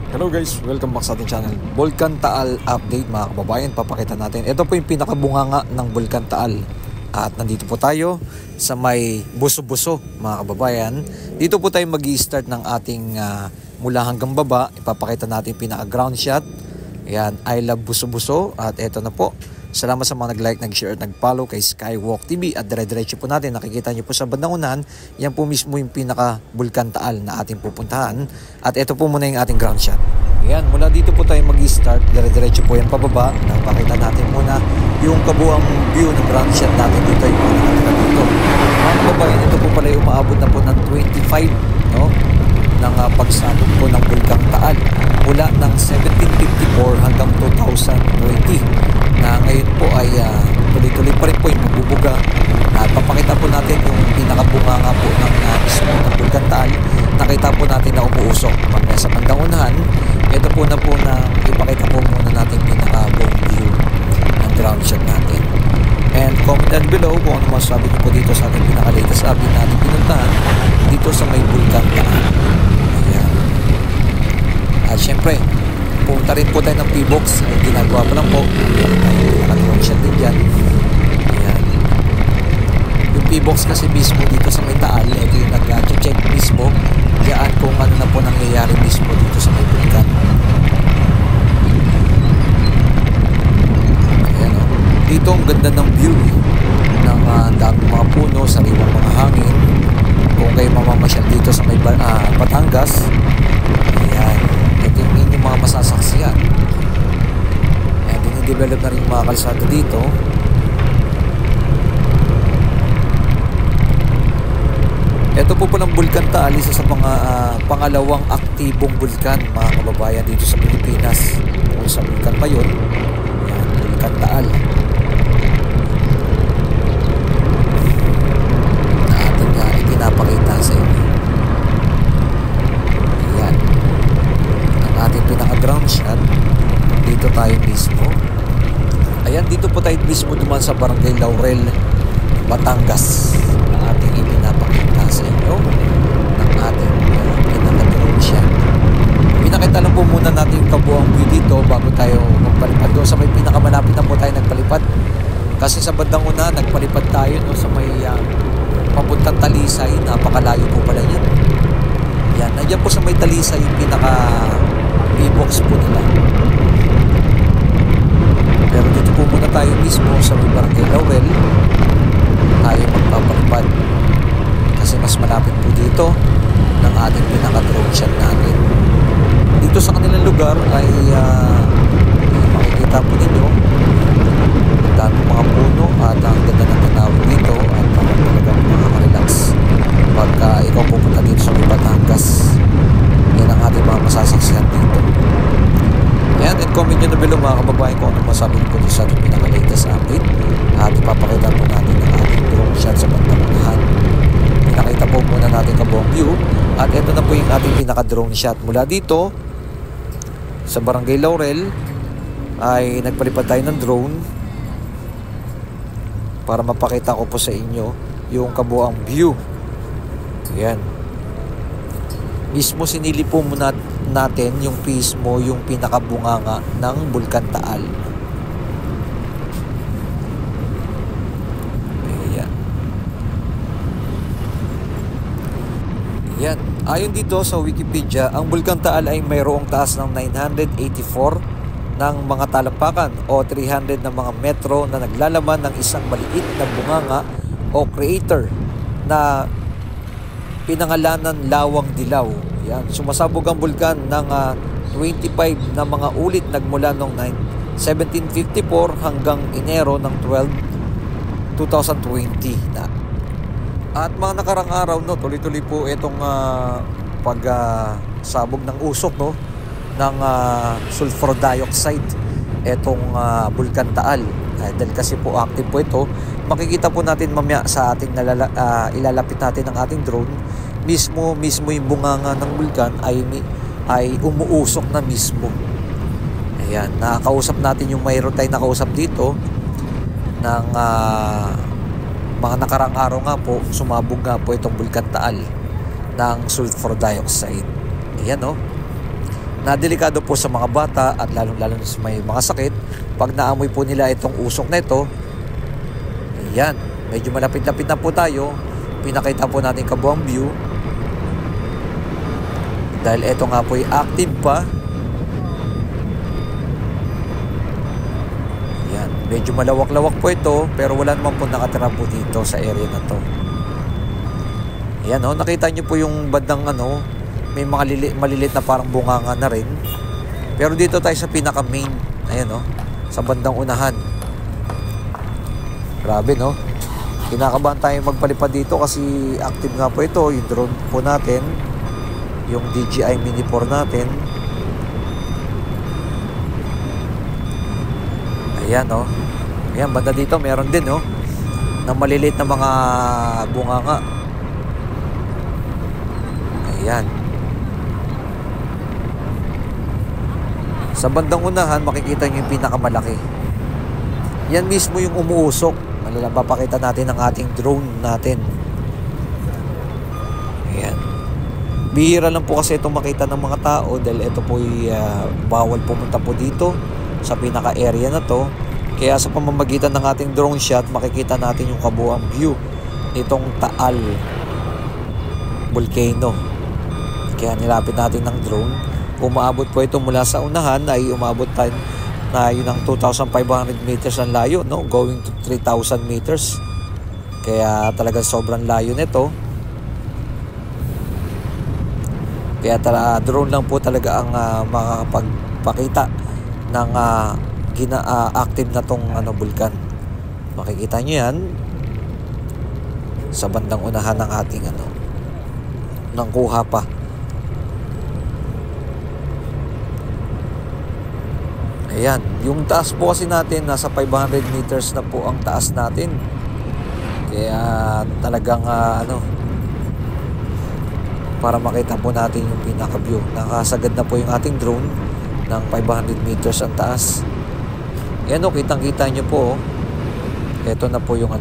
Hello guys, welcome back sa ating channel. Bulkan Taal update mga kababayan. Papakita natin. Ito po yung pinakabunganga ng Bulkan Taal. At nandito po tayo sa may buso-buso mga kababayan. Dito po tayo mag-i-start ng ating mula hanggang baba. Ipapakita natin pinaka-ground shot. Ayan, I love buso-buso. At ito na po. Salamat sa mga nag-like, nag-share at nag-follow kay Skywalk TV. At dire-diretso po natin, nakikita nyo po sa bandang unahan, yan po mismo yung pinaka-Bulkan Taal na ating pupuntahan. At ito po muna yung ating ground shot. Ayan, mula dito po tayo mag-start, dire-diretso po yan pababa. Napakita natin muna yung kabuang view ng ground shot natin dito, yung mga nakatira dito. Mga kababayan, ito po pala yung umaabot na po ng 25, no? Ng pagsabog po ng Bulkan Taal mula ng 1754 hanggang 2020 na ngayon po ay tuloy-tuloy pa rin po yung magbubuga at papakita po natin yung pinakabunganga po ng mismo ng Bulkan Taal. Nakita po natin na umuusok mamaya sa bandang unahan. Ito po na ipakita po muna natin pinaka-buong view ng ground shot natin. And comment down below kung ano masasabi niyo po dito sa ating pinaka-latest update na ating pinuntahan dito sa may Bulkan Taal. Ayan. At syempre, punta rin po tayo ng P-Box. Ginagawa pa lang po. Nakatulong siya din dyan. Ayan. Yung P-Box kasi mismo dito sa may Taal, ito yung nag-check mismo diyan kung ano na po nangyayari mismo dito sa may Bulkan. Ayan o. Dito ang ganda ng view ng daming mga puno, sariwang mga hangin. Kung kayo mamamasyal dito sa may Batangas, ayan, ito yung inyong mga masasaksiyan. Ayan, dinidevelop na rin yung mga kalsada dito. Ito po palang Bulkan Taal, isa sa mga pangalawang aktibong bulkan mga kababayan dito sa Pilipinas. Kung sa bulkan pa yun, ayan, Bulkan Taal. Na ating itinapakita sa inyo. Ayan. Ang ating pinaka-ground shot. Dito tayo mismo. Ayan, dito po tayo mismo duman sa Barangay Laurel, Batangas. Ang ating ipinapakita sa inyo ng ating pinaka-drone shot. Pinakita lang po muna natin yung kabuang view dito bago tayo magpalipad. Doon sa may pinakamalapit na po tayo nagpalipad. Kasi sa bandang una, nagpalipad tayo no, sa may papuntang Talisay. Napakalayo po pala yun. Yan, nandiyan po sa may Talisay yung pinaka-P-Box po nila. Pero dito po muna tayo mismo sa may Barangay Laurel. Tayo magpapalipad. Kasi mas malapit po dito ng ating pinaka-drone shot natin. Dito sa kanilang lugar ay makikita po ninyo ang dami mga puno at ang ganda ng tanawin dito at talagang makaka-relax pagka ikaw pupunta dito sa Batangas. Yan ang ating mga masasaksihan dito. Ayan, and comment nyo na below mga kababayan kung ano masabi ko dito sa ating pinaka-latest update at ipapakita po natin ang ating drone shot sa pagtamunahan. Pinakita po muna natin kabuong view at ito na po yung ating pinaka-drone shot. Mula dito sa Barangay Laurel ay nagpalipad tayo ng drone para mapakita ko po sa inyo yung kabuang view. Ayan. Mismo sinili po muna natin yung mismo yung pinakabunganga ng Bulkan Taal. Ayan. Ayan. Ayon dito sa Wikipedia, ang Bulkan Taal ay mayroong taas ng 984 ng mga talampakan o 300 ng mga metro na naglalaman ng isang maliit na bunganga o crater na pinangalanan Lawang Dilaw. Yan, sumasabog ang bulkan ng 25 na mga ulit nagmula noong 1754 hanggang Enero ng 2020 na. At mga nakarang araw no, tuloy-tuloy po itong pagsabog ng usok no ng sulfur dioxide itong Bulkan Taal. Dahil kasi po active po ito, makikita po natin mamaya sa ating ilalapit natin ng ating drone. Mismo yung bunganga ng bulkan ay umuusok na mismo. Ayan, nakakausap natin yung mayroon tayong nakausap dito ng mga nakarang araw nga po, sumabog nga po itong Bulkan Taal ng sulfur dioxide. Ayan o. na delikado po sa mga bata at lalong-lalo na sa may mga sakit. Pag naamoy po nila itong usok na ito, ayan, medyo malapit-lapit na po tayo. Pinakita po natin kabuang view. Dahil ito nga po ay active pa. Ayan, medyo malawak-lawak po ito, pero wala naman po nakatira po dito sa area na to. Ayan o, nakita nyo po yung bandang ano, may mga malilit na parang bunganga na rin. Pero dito tayo sa pinaka main. Ayan o, sa bandang unahan. Grabe no. Kinakabahan tayo magpalipad dito kasi active nga po ito. Yung drone po natin, yung DJI Mini 4 natin. Ayan o. Ayan, banda dito meron din o, na malilit na mga bunganga. Ayan. Sa bandang unahan, makikita nyo yung pinakamalaki. Yan mismo yung umuusok. Papakita natin ang ating drone natin. Ayan. Bihira lang po kasi itong makita ng mga tao dahil ito po ay bawal pumunta po dito sa pinaka-area na to. Kaya sa pamamagitan ng ating drone shot, makikita natin yung kabuuang view nitong Taal Volcano. Kaya nilapit natin ng drone. Umaabot po ito mula sa unahan ay umabot tayo na yun ang 2,500 meters ang layo, no? Going to 3,000 meters. Kaya talagang sobrang layo nito. Kaya drone lang po talaga ang makakapagpakita ng active na tong bulkan. Makikita nyo yan sa bandang unahan ng ating ng kuha pa. Ayan, yung taas po kasi natin nasa 500 meters na po ang taas natin. Kaya talagang para makita po natin yung pinaka-view. Nakasagad na po yung ating drone ng 500 meters ang taas. Ayan o, kitang-kita nyo po. Ito na po yung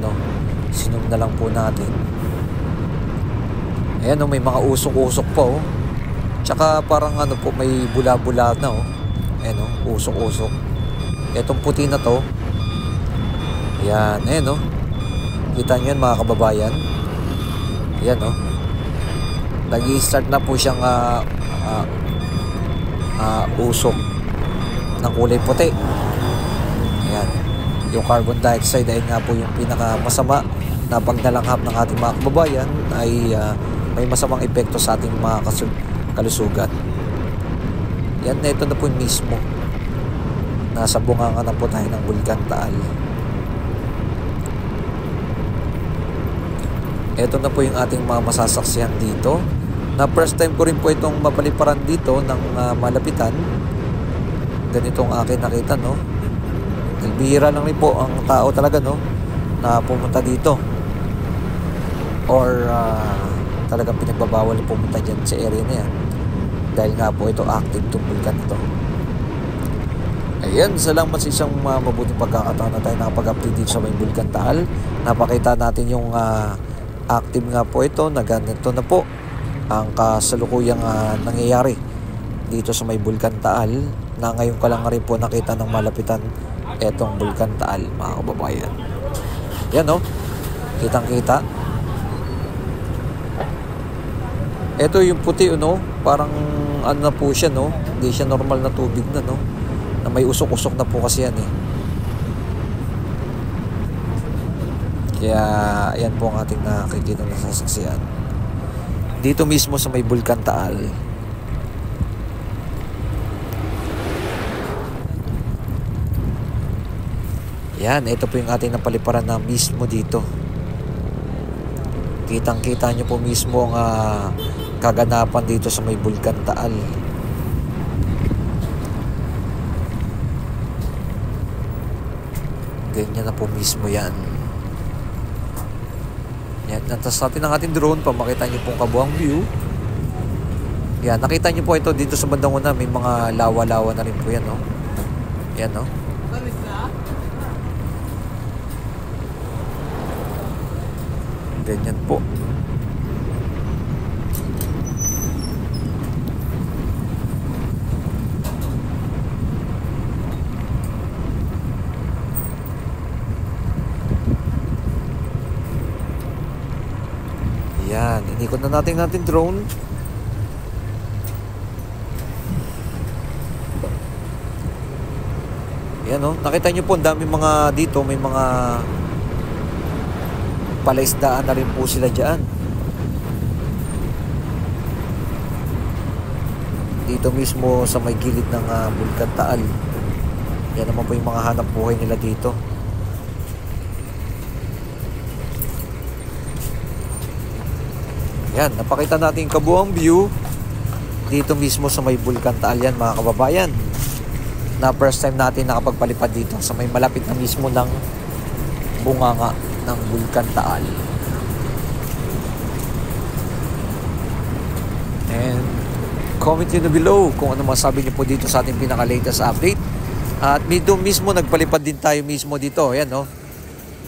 sinum na lang po natin. Ayan o, may mga usok-usok po. Tsaka parang po, may bula-bula na o. Ayan o, usok-usok. Etong puti na to. Ayan, ayan o. Kita nyo yan mga kababayan. Ayan o. Nag-i-start na po siyang usok ng kulay puti. Ayan. Yung carbon dioxide ay nga po yung pinakamasama na pag nalanghap ng ating mga kababayan ay may masamang epekto sa ating mga kalusugan. Yan, ito na po mismo. Nasa bunganga na po tayo ng Bulkan Taal. Ito na po yung ating mga masasaksihan dito. Na first time ko rin po itong mapaliparan dito ng malapitan. Ganitong akin nakita, no? Nagbihira lang rin po ang tao talaga, no? Na pumunta dito. Or talagang pinagbabawal pumunta dyan sa area na yan. Dahil nga po ito active itong bulkan ito. Ayan, salamat sa isang mabuting pagkakataon na tayo nakapag-update dito sa may Bulkan Taal. Napakita natin yung active nga po ito, na ganito na po ang kasalukuyang nangyayari dito sa may Bulkan Taal, na ngayon ka lang rin po nakita ng malapitan etong Bulkan Taal, mga kababayan. Yan o, kitang-kita. Ito yung puti, no? Parang na po siya, no? Hindi siya normal na tubig na, no? Na may usok-usok na po kasi yan, eh. Kaya yan po ang ating nakikita na sasaksihan dito mismo sa may Bulkan Taal. Yan, ito po yung ating napaliparan na mismo dito. Kitang-kita nyo po mismo ang kaganapan dito sa may Bulkan Taal. Ganyan na po mismo yan. Yan, natas natin ang ating drone para makita nyo pong kabuang view. Yan, nakita nyo po ito dito sa bandang una, may mga lawa-lawa na rin po yan, no? Yan, no? Ganyan po. Ikot na natin drone. Yan o, nakita nyo po, ang dami mga dito, may mga palaisdaan na rin po sila dyan. Dito mismo sa may gilid ng Bulkan Taal. Yan naman po yung mga hanap buhay nila dito. Yan, napakita natin yung kabuang view dito mismo sa may Bulkan Taal yan, mga kababayan. Na first time natin nakapagpalipad dito sa may malapit na mismo ng bunganga ng Bulkan Taal. And comment nyo below kung ano masabi nyo po dito sa ating pinaka-latest update. At dito mismo nagpalipad din tayo mismo dito. Ayan, no?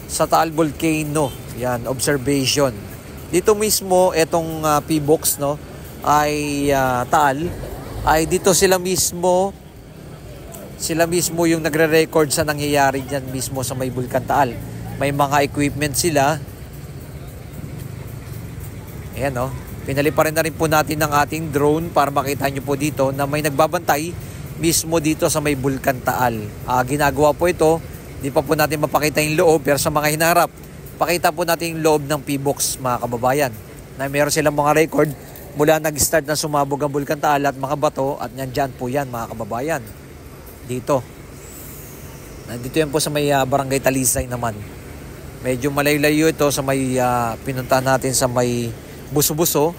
Sa Taal Volcano. Yan, observation. Dito mismo etong P-box, no, ay Taal, ay dito sila mismo yung nagre-record sa nangyayari dyan mismo sa may Bulkan Taal. May mga equipment sila. Ayan, no? Pinaliparin na rin po natin ng ating drone para makita nyo po dito na may nagbabantay mismo dito sa may Bulkan Taal. Ginagawa po ito, di pa po natin mapakita yung loob, pero sa mga hinaharap, pakita po natin yung loob ng P-box, mga kababayan. Na meron silang mga record mula nag-start na sumabog ang Bulkan Taal at mga bato, at nandyan po yan, mga kababayan. Dito. Nandito yan po sa may Barangay Talisay naman. Medyo malayo-layo ito sa may pinuntahan natin sa may Buso-Buso.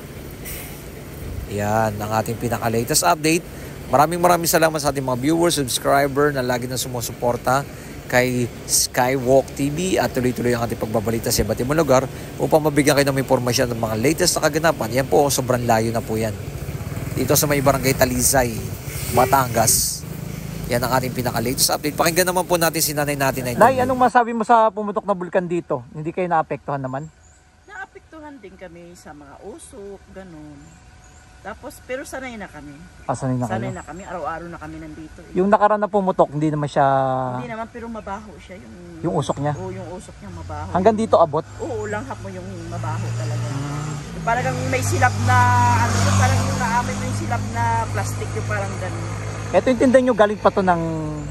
Yan ang ating pinaka-latest update. Maraming salamat sa ating mga viewers, subscriber na lagi na sumusuporta kay Skywalk TV at tuloy-tuloy ang ating pagbabalita sa iba't ibang lugar upang mabigyan kayo ng impormasyon ng mga latest na kaganapan. Yan po, sobrang layo na po yan. Dito sa may Barangay Talisay, Batangas. Yan ang ating pinaka-latest update. Pakinggan naman po natin si nanay natin. Nay, anong masabi mo sa pumutok na bulkan dito? Hindi kayo naapektuhan naman? Naapektuhan din kami sa mga usok, ganun. Tapos, pero sanay na kami. Sanay na Sanay kayo? na kami, araw-araw na kami nandito. Yung nakaraan na pumutok, hindi naman siya... Hindi naman, pero mabaho siya. Yung usok niya? Oo, yung usok niya mabaho. Hanggang dito abot? Oo, langhap mo yung mabaho talaga. Yung parang may silab na, ano, parang yung naamoy mo yung silab na plastic, yung parang ganun. Ito yung tindahan nyo, galing pa to ng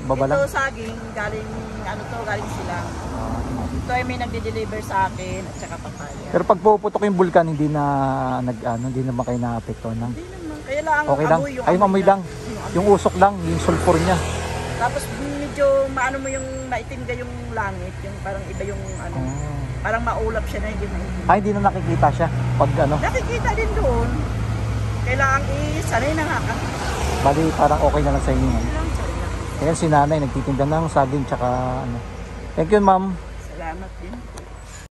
babalang? Ito saging, galing, ano to, galing silang. Ito ay may nagde-deliver sa akin at saka papaya. Pero pag puputok yung bulkan, hindi na hindi naman kayo naapektuhan ng... Hindi naman, kaya lang okay lang? amoy, Ay, amoy lang. Yung usok lang, yung sulfur niya. Tapos medyo maano mo yung maitim yung langit, yung parang iba yung ano, parang maulap siya na hindi maitim. Ay, hindi na nakikita siya pag ano? Nakikita din doon. Kailangan sanay na nga ka. Bali, parang okay na lang sa inyo. Sanay lang. Ayan si nanay, nagtitinda ng saging tsaka ano. Thank you, ma'am. Salamat din.